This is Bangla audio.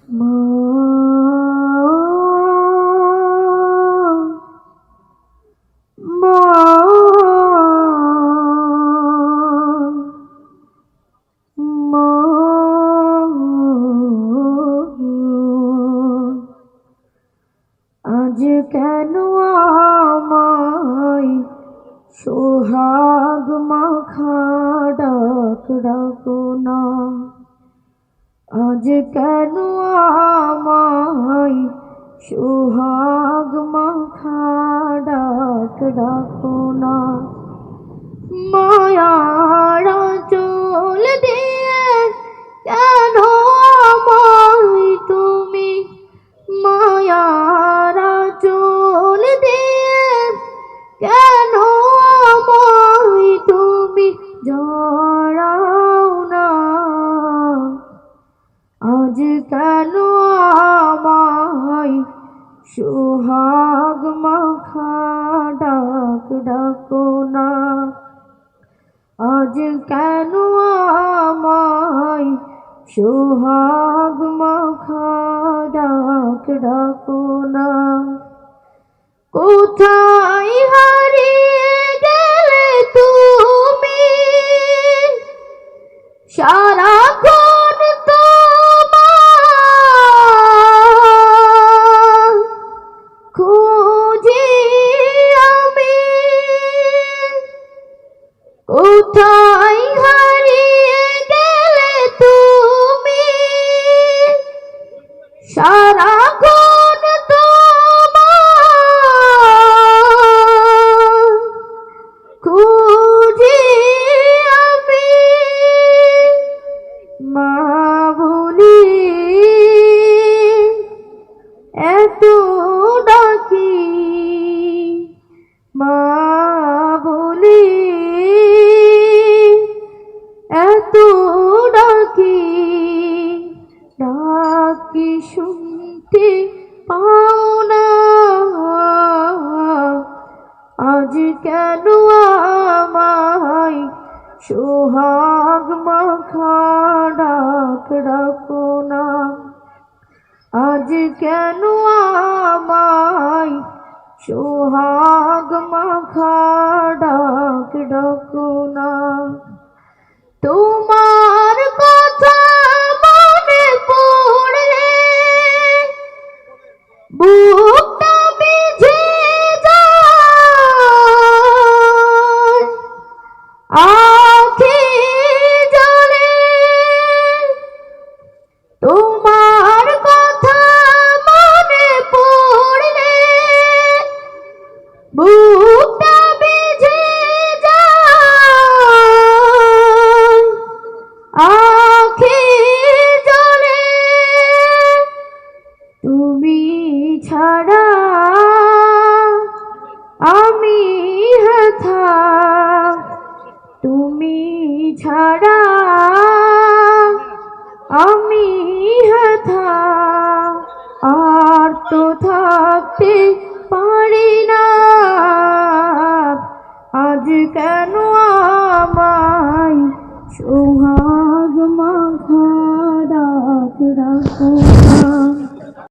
মা মা মা আজ কেন আমায় সোহাগ মাখা ডাক ডাকো না, আজ কেন আমায় সোহাগ মাখা ডাক ডাকো না। মায়ার আঁচল দিয়ে কেন আমায় তুমি, মায়ার আঁচল দিয়ে কেন আমায় তুমি জড়াও না, আজ কেন আমায় সোহাগ মাখা ডাক ডাকো না, আজ কেন আমায় সোহাগ মাখা ডাক ডাকো না। কোথায় হারিয়ে গেলে তুমি, সারাক্ষণ তোমার খুঁজি আমি, কোথায় হারিয়ে গেলে তুমি, সারাক্ষণ তোমার খুঁজি আমি। মা বলি এত ডাকি, মা বলি এত ডাকি, ডাকি শুনতে পাও না, আজ কেন আমায় সোহাগ মাখা ডাক ডাকো না, আজ কেন আমায় সোহাগ মাখা ডাক ডাকো না। তোমার কথা মনে পড়লে বুকটা ভিজে যায়, আঁখি জলে তোমার কথা মনে পড়লে বুকটা ভিজে যায়, আঁখি জলে তুমি ছাড়া আমি হেথা, তুমি ছাড়া আমি হেথা, আর তো থাকতে পারি না, আজ কেন আমায় সোহাগ